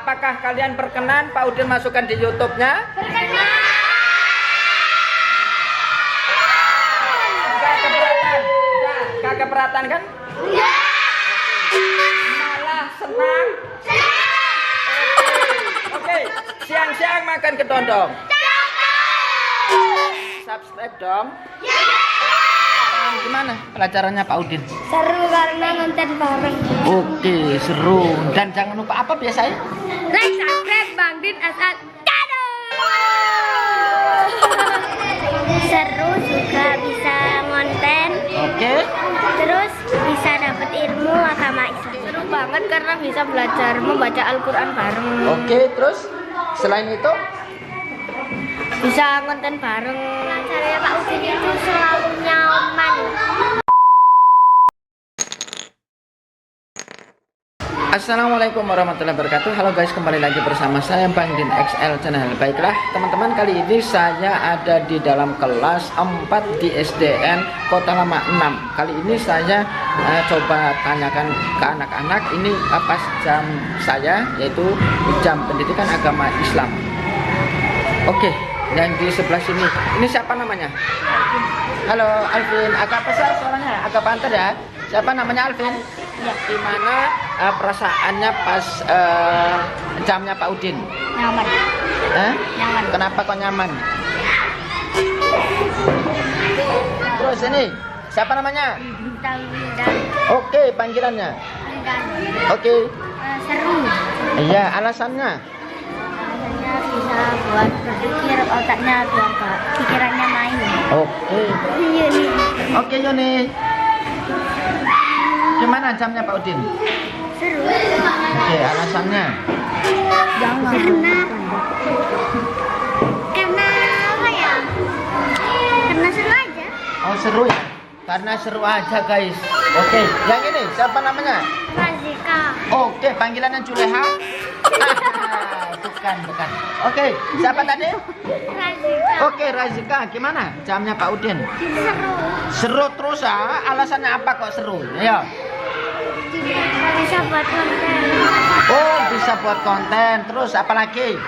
apakah kalian berkenan Pak Udin masukkan di YouTube-nya? Berkenan. Gak keberatan? Gak keberatan kan? Ya. Malah senang? Oke, siang-siang makan kedondong. Subscribe dong. Gimana pelajarannya Pak Udin? Seru karena nonton bareng. Oke, seru. Dan jangan lupa apa biasanya? Like, subscribe, Bang Din asal. Seru juga bisa ngonten. Oke. Terus bisa dapat ilmu agama Islam. Seru banget karena bisa belajar membaca Al-Quran bareng. Oke, terus selain itu? Bisa ngonten bareng. Caranya Pak Udin itu selalu nyaman. Assalamualaikum warahmatullahi wabarakatuh. Halo guys, kembali lagi bersama saya Bang Din XL Channel. Baiklah teman-teman, kali ini saya ada di dalam kelas 4 di SDN Kota Lama 6. Kali ini saya coba tanyakan ke anak-anak ini apa jam saya, yaitu jam pendidikan agama Islam. Oke, dan di sebelah sini ini siapa namanya? Halo Alvin, agak besar suaranya, agak pantar ya. Siapa namanya Alvin? Ya. Gimana perasaannya pas jamnya Pak Udin? Nyaman. Nyaman. Kenapa kok nyaman? Terus ini siapa namanya? Windan. Oke, panggilannya. Windan. Oke. Seru. Iya, alasannya. Alasannya bisa buat berpikir otaknya biar gak pikirannya main. Oke. Iya nih. Oke Yuni. Gimana jamnya Pak Udin? Seru. Oke, alasannya. Karena apa ya? Karena seru aja. Oh, seru ya? Karena seru aja guys. Oke, yang ini siapa namanya? Razika. Oke, panggilannya Juleha. Bukan. Oke, siapa tadi? Razika. Oke, Razika. Gimana jamnya Pak Udin? Seru. Seru terus ah. Alasannya apa kok seru? Ayo. Bisa buat konten. Oh, bisa buat konten. Terus apa lagi?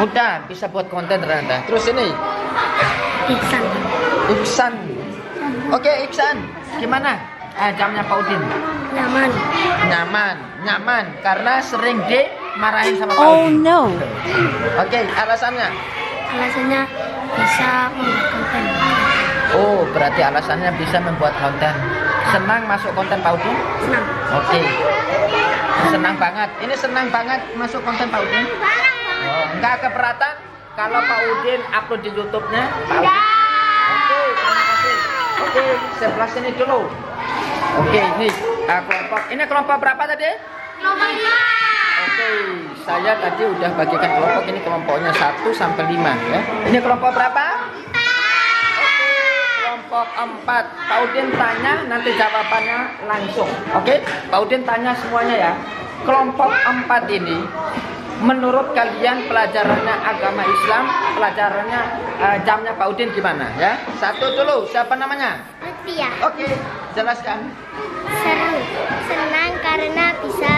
Udah, bisa buat konten ternyata. Terus ini Iksan. Iksan. Oke, Iksan. Gimana jamnya Pak Udin? Nyaman. Nyaman karena sering dimarahin sama Pak Udin. No. Oke, alasannya? Alasannya bisa membuat konten. Oh, berarti alasannya bisa membuat konten. Senang masuk konten Pak Udin? Senang. Oke. Senang banget. Ini senang banget masuk konten Pak Udin? Oh, enggak keberatan kalau Pak Udin upload di YouTube-nya Pak Udin? Oke, terima kasih. Oke, sebelah sini dulu. Oke, ini kelompok. Ini kelompok berapa tadi? Nomor 5. Oke, saya tadi udah bagikan kelompok. Ini kelompoknya 1 sampai 5 ya. Ini kelompok berapa? Oke, kelompok 4. Pak Udin tanya, nanti jawabannya langsung. Oke, Pak Udin tanya semuanya ya. Kelompok 4 ini, menurut kalian pelajarannya agama Islam, pelajarannya jamnya Pak Udin gimana ya? Satu dulu, siapa namanya? Lutfia. Oke, jelaskan. Seru. Senang karena bisa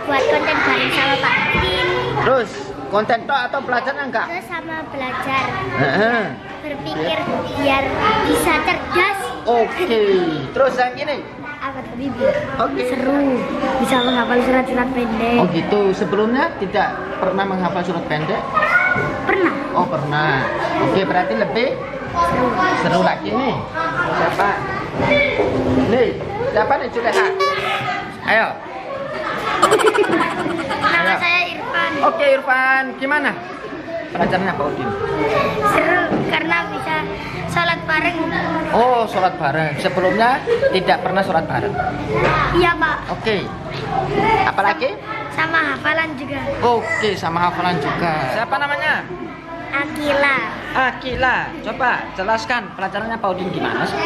buat konten bareng sama Pak Udin. Terus, konten toh atau belajarnya enggak? Terus sama belajar Heeh. berpikir biar bisa cerdas. Oke, terus yang ini? Apa tadi? Oke. Seru. Bisa menghafal surat-surat pendek. Oh gitu, sebelumnya tidak pernah menghafal surat pendek? Pernah. Oh pernah. Oke, berarti lebih seru lagi nih. Siapa? Nih, siapa nih Juleha? Ayo. Nama Ayo. saya Irfan. Oke Irfan, gimana pelajarannya Pak Udin? Seru karena bisa sholat bareng. Oh, sholat bareng. Sebelumnya tidak pernah sholat bareng. Iya Pak. Oke. Apalagi? Sama hafalan juga. Oke, sama hafalan juga. Siapa namanya? Akila. Akila. Coba jelaskan pelajarannya Pak Udin gimana sih?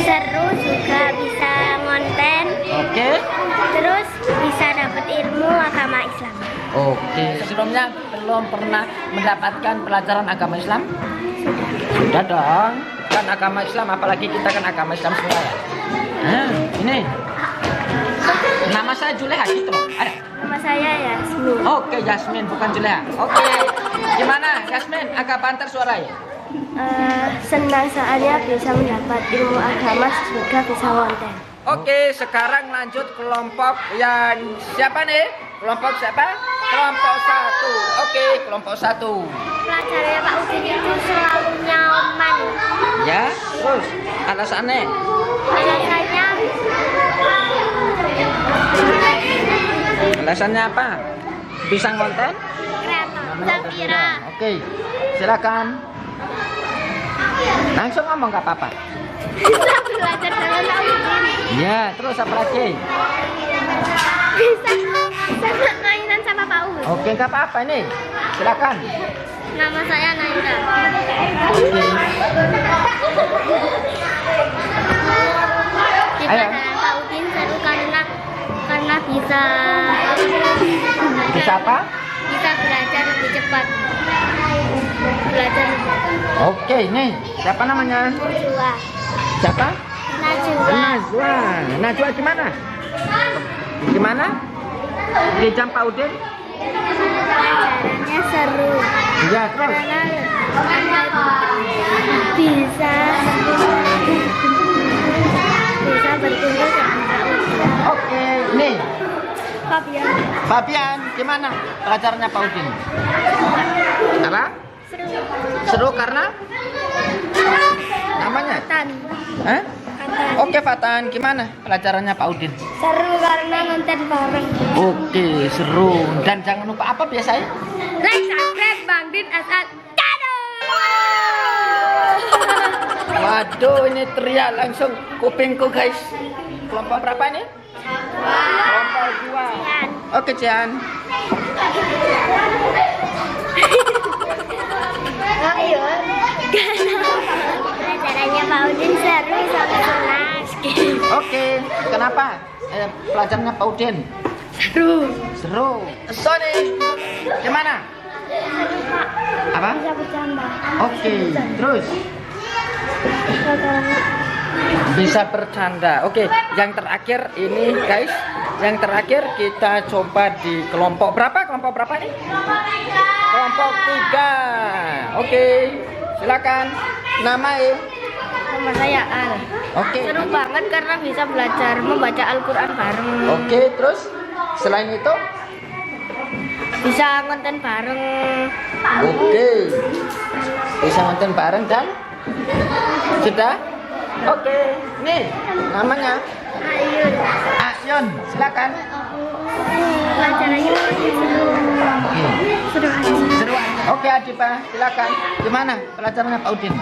Seru juga bisa ngonten. Oke. Terus bisa dapat ilmu agama Islam. Oke. Sebelumnya belum pernah mendapatkan pelajaran agama Islam? Sudah dong. Kan agama Islam, apalagi kita kan agama Islam semua ya. Nah, ini. Nama saya Juleha gitu loh. Ada. Nama saya ya Yasmin. Oke, Yasmin bukan Julia. Oke. Gimana Yasmin? Agak banter suaranya. Senang soalnya bisa mendapat ilmu agama juga bisa konten. Oke, sekarang lanjut kelompok yang siapa nih? Kelompok siapa? Kelompok 1. Oke, kelompok 1. Pelajarannya Pak Udin itu selalu nyaman. Ya, terus alasannya? Alasannya apa? Bisa ngonten? Kreator. Safira. Oke, silakan. Langsung ngomong gak apa-apa. Bisa belajar dengan Pak Udin. Ya, terus apa lagi? Bisa senang mainan sama Pak Udin. Oke, gak apa-apa nih. Silakan. Nama saya Naira. Oke. Di Ayo. pelajaran Pak Udin seru karena bisa Bisa apa? Bisa belajar lebih cepat. Belajar Oke, nih. Siapa namanya? Najwa. Siapa? Najwa. Najwa. Najwa gimana? Gimana? Di jam Pak Udin? Pelajarannya seru Iya, terus. karena bisa berkumpul dengan Pak Udin. Oke, nih. Fabian. Fabian, gimana pelajarannya Pak Udin? Apa? Seru. Seru karena? Namanya? Tan. Hah? Fatan. Oke, Fatan, gimana pelajarannya Pak Udin? Seru karena nonton bareng. Oke, seru. Dan jangan lupa apa biasanya? Like, subscribe, Bang Din asal. Waduh, ini teriak langsung kupingku, guys. Kelompok berapa ini? Kelompok 2. Oke, Cian. Ayo. Pelajarannya Pak Udin seru sama senang. Oke, kenapa? Pelajarannya Pak Udin? Seru. Seru. Sony, gimana? Seru Pak. Apa? Bisa bercanda. Oke, terus bisa bercanda. Oke, yang terakhir ini guys, yang terakhir kita coba di kelompok berapa? Kelompok berapa nih? Kelompok 3. Oke, silakan. Nama ya? Nama saya Al. Oke. Seru banget karena bisa belajar membaca Al-Quran bareng. Oke, terus selain itu? Bisa ngonten bareng. Oke, bisa nonton bareng dan sudah? Oke, nih namanya Ayun. Ayun, silakan. Pelajarannya seru. Oke. Seru aja. Seru. Oke, Adipa, silakan. Gimana pelajarannya Pak Udin?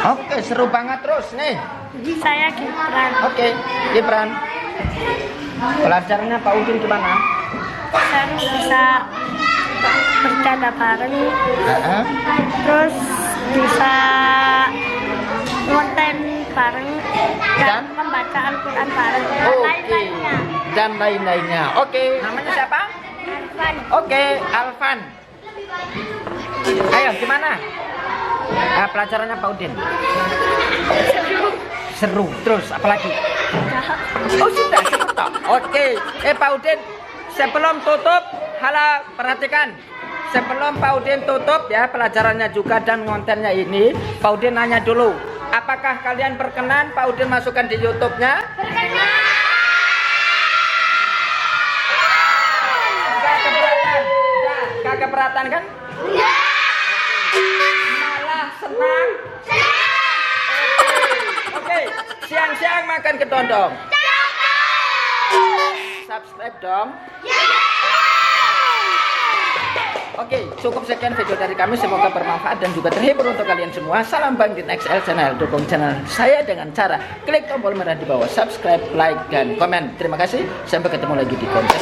Oke, seru banget terus nih. Saya Gibran. Oke, Gibran. Pelajarannya Pak Udin gimana? Seru bisa bercanda bareng. Heeh. Terus bisa ngonten bareng dan membaca Al-Quran bareng dan Oke. lain-lainnya. Dan lain-lainnya. Oke, namanya siapa? Arfan. Oke, Alvan. Ayo, gimana? Pelajarannya Pak Udin? Seru. Terus apalagi? Oh sudah, cukup toh. Oke. Pak Udin, sebelum tutup, hala perhatikan. Sebelum Pak Udin tutup ya pelajarannya juga dan kontennya ini, Pak Udin nanya dulu. Apakah kalian berkenan Pak Udin masukkan di YouTube-nya? Gak keberatan? Gak keberatan kan? Malah senang? Oke. Siang-siang makan kedondong. Subscribe dong. Oke, cukup sekian video dari kami. Semoga bermanfaat dan juga terhibur untuk kalian semua. Salam Bang Din XL Channel. Dukung channel saya dengan cara klik tombol merah di bawah, subscribe, like, dan komen. Terima kasih. Sampai ketemu lagi di konten.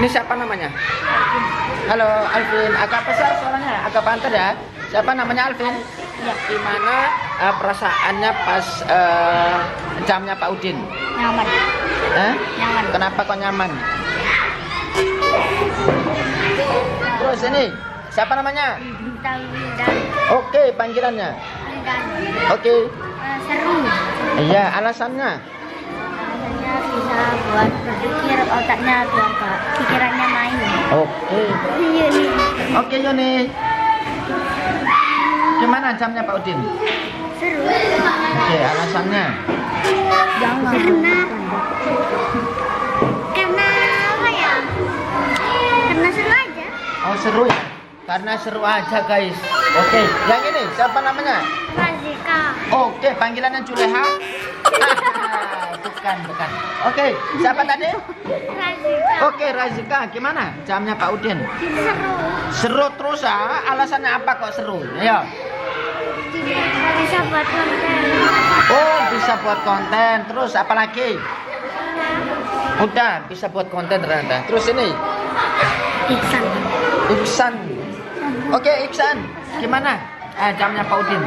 Ini siapa namanya? Halo Alvin, agak besar suaranya, agak banter ya. Siapa namanya Alvin? Ya. Gimana perasaannya pas jamnya Pak Udin? Nyaman. Nyaman. Kenapa kok nyaman? Terus ini Siapa namanya? Bintang Wildan. Oke, panggilannya. Wildan. Oke. Seru. Iya, alasannya. Alasannya bisa buat berpikir otaknya biar pikirannya main. Oke. Iya nih. Oke, Yuni. Gimana jamnya Pak Udin? Seru. Oke, alasannya. Karena apa ya? Karena seru aja. Oh, seru ya? Karena seru aja, guys. Oke, yang ini siapa namanya? Razika. Oke, panggilannya Juleha. Bukan. Oke, siapa tadi? Razika. Oke, Razika. Gimana jamnya Pak Udin? Seru. Seru terus ah. Alasannya apa kok seru? Ayo. Bisa buat konten. Oh, bisa buat konten. Terus apa lagi? Udah, bisa buat konten ternyata. Terus ini Iksan. Iksan. Oke, Iksan. Gimana? Jamnya Pak Udin?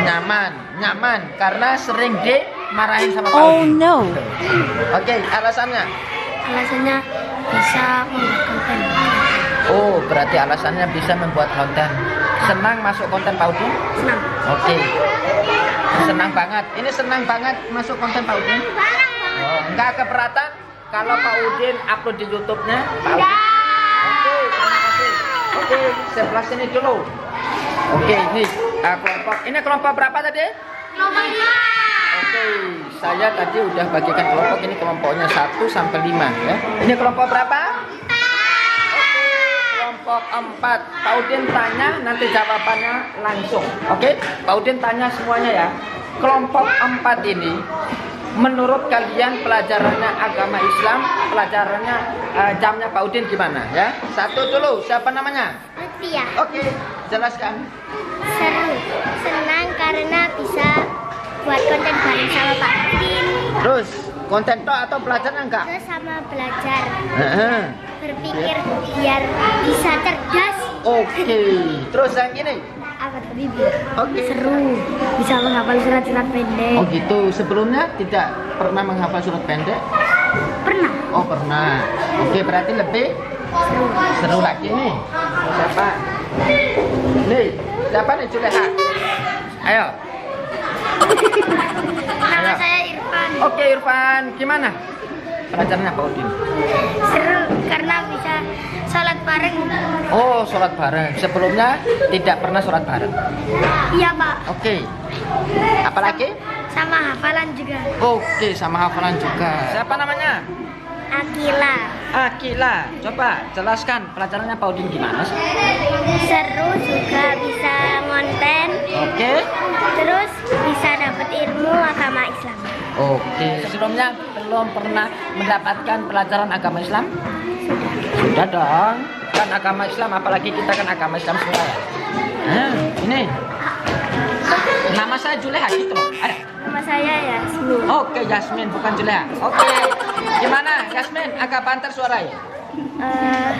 Nyaman. Karena sering dimarahin sama Pak Udin. no. Oke, alasannya? Alasannya bisa membuat konten. Oh, berarti alasannya bisa membuat konten. Senang masuk konten Pak Udin? Senang. Oke. Senang banget. Ini senang banget masuk konten Pak Udin? Oh, enggak keberatan kalau Pak Udin upload di YouTube-nya Pak Udin? Oke, terima kasih. Oke, sebelah sini dulu. Oke, ini kelompok. Ini kelompok berapa tadi? Oke, saya tadi udah bagikan kelompok. Ini kelompoknya 1 sampai 5 ya. Ini kelompok berapa? Oke, kelompok 4. Pak Udin tanya, nanti jawabannya langsung. Oke, Pak Udin tanya semuanya ya. Kelompok 4 ini, menurut kalian pelajarannya agama Islam, pelajarannya jamnya Pak Udin gimana ya? Satu dulu, siapa namanya? Lutfi ya. Oke, jelaskan. Seru. Senang karena bisa buat konten bareng sama Pak Udin. Terus, konten tok atau pelajaran enggak? Terus sama belajar. Heeh. Berpikir biar bisa cerdas. Oke, terus yang ini? Apa tadi biar Oke. seru. Bisa menghafal surat-surat pendek. Oh gitu, sebelumnya tidak pernah menghafal surat pendek? Pernah. Oh pernah. Oke, berarti lebih seru lagi nih. Siapa? Nih, siapa nih Juleha? Ayo. Nama Ayo. saya Irfan. Oke Irfan, gimana? Pelajarannya Pak Udin? Seru karena bisa sholat bareng. Oh, sholat bareng. Sebelumnya tidak pernah sholat bareng. Iya Pak. Oke. Apalagi? Sama hafalan juga. Oke, sama hafalan juga. Siapa namanya? Akila. Akila. Coba jelaskan pelajarannya Pak Udin gimana sih? Seru juga bisa ngonten. Oke. Terus bisa dapat ilmu agama Islam. Oke. Sebelumnya belum pernah mendapatkan pelajaran agama Islam? Sudah dong. Kan agama Islam, apalagi kita kan agama Islam semua ya. Nah, ini. Nama saya Juleha gitu loh. Ada. Nama saya Yasmin. Oke, Yasmin bukan Juleha. Oke. Gimana Yasmin? Agak banter suaranya.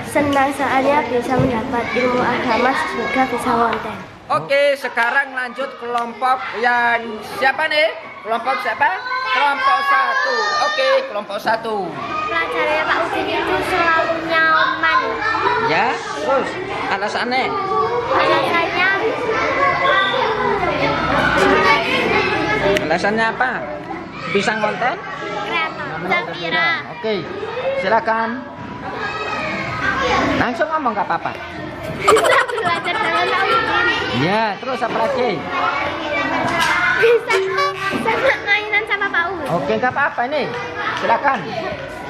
Senang soalnya bisa mendapat ilmu agama juga bisa ngonten. Oke, sekarang lanjut kelompok yang siapa nih? Kelompok siapa? Kelompok 1. Oke, kelompok 1. Pelajarannya Pak Udin itu selalu nyaman. Ya, terus alasannya? Alasannya Alasannya apa? Bisa ngonten? kreator. Safira. Oke, silakan. Langsung ngomong gak apa-apa. Bisa belajar dengan Pak Udin. Ya, terus apa lagi? Bisa sama mainan sama Pak Udin. Oke, gak apa-apa nih. Silakan.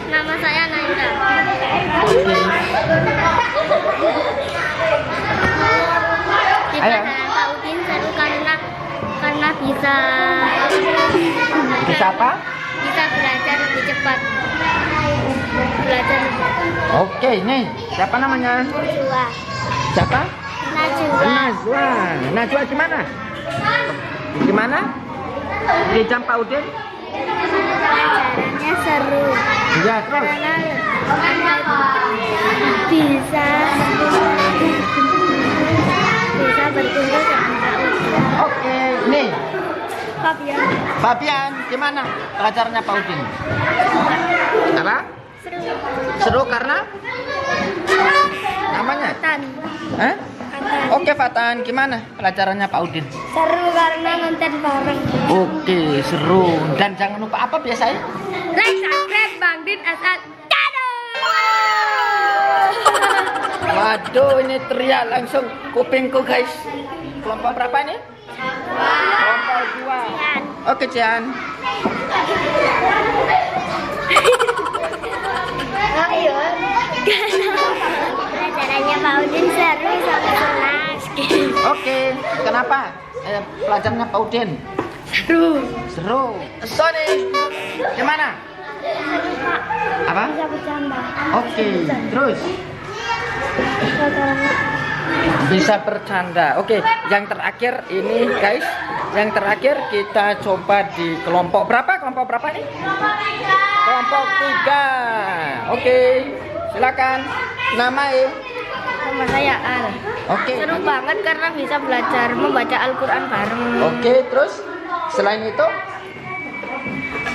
Nama saya Naila. Oke. Di Ayo. pelajaran Pak Udin seru karena bisa Bisa apa? bisa belajar lebih cepat. Belajar Oke, nih. Siapa namanya? Najwa. Siapa? Najwa. Najwa. Najwa gimana? Gimana? Di jam Pak Udin? Pelajarannya seru Iya, terus. karena bisa berkumpul dengan Pak Udin. Oke, nih. Fabian. Fabian, gimana pelajarannya Pak Udin? Apa? Seru. Seru karena namanya? Tan. Hah? Fatan. Oke Fatan, gimana pelajarannya Pak Udin? Seru karena nonton bareng. Oke, seru. Dan jangan lupa apa biasanya? Like, subscribe, Bang Din asal. Waduh, ini teriak langsung kupingku guys. Kelompok berapa ini? Kelompok 2. Oke Cian. Ayo. Pelajarannya Pak Udin seru sama kelas. Oke, kenapa? Pelajarannya Pak Udin Seru. seru. Sony, gimana? Apa? Bisa bercanda. Oke, terus bisa bercanda. Oke, yang terakhir ini guys, yang terakhir kita coba di kelompok berapa? Kelompok berapa nih? Kelompok 3. Oke, silakan. Nama Nama saya Al. Oke. Seru banget karena bisa belajar membaca Al-Quran bareng. Oke, terus selain itu?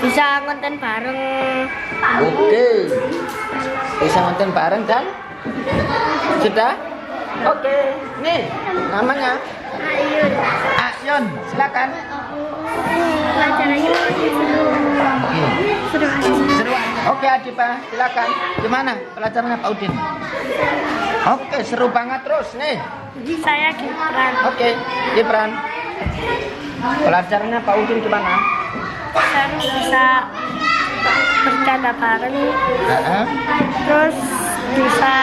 Bisa ngonten bareng. Oke, bisa nonton bareng dan sudah? Oke, nih namanya Ayun. Ayun, silakan. Pelajarannya seru. Oke. Seru aja. Seru. Oke Adipa, silakan. Gimana pelajarannya Pak Udin? Oke, seru banget terus nih. Saya Gibran. Oke, Gibran. Pelajarannya Pak Udin gimana? Seru bisa bercanda bareng. Heeh. Terus bisa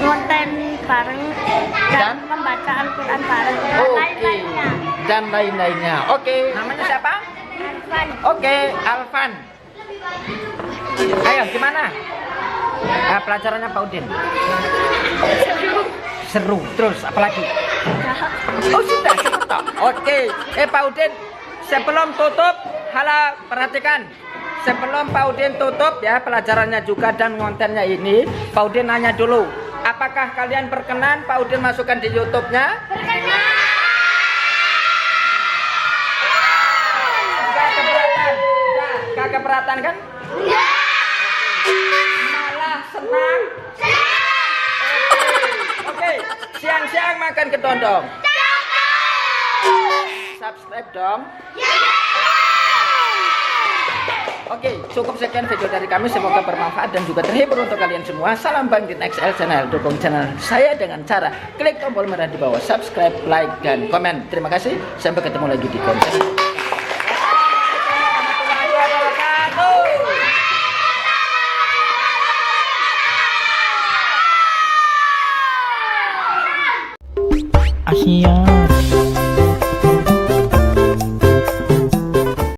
ngonten bareng dan membaca Al-Quran bareng. Dan Oke. lain-lainnya. Dan lain-lainnya. Oke, namanya siapa? Arfan. Oke, Alvan. Ayo, gimana? Pelajarannya Pak Udin? Seru. Terus, apalagi? Oh, sudah, seru toh? Oke. Pak Udin, sebelum tutup, hala, perhatikan. Sebelum Pak Udin tutup ya pelajarannya juga dan kontennya ini, Pak Udin nanya dulu. Apakah kalian berkenan Pak Udin masukkan di YouTube-nya? Gak keberatan kan? Malah senang. Oke, siang-siang makan kedondong. Subscribe dong. Oke, cukup sekian video dari kami. Semoga bermanfaat dan juga terhibur untuk kalian semua. Salam Bang Din XL Channel. Dukung channel saya dengan cara klik tombol merah di bawah, subscribe, like, dan komen. Terima kasih. Sampai ketemu lagi di konten. Asia.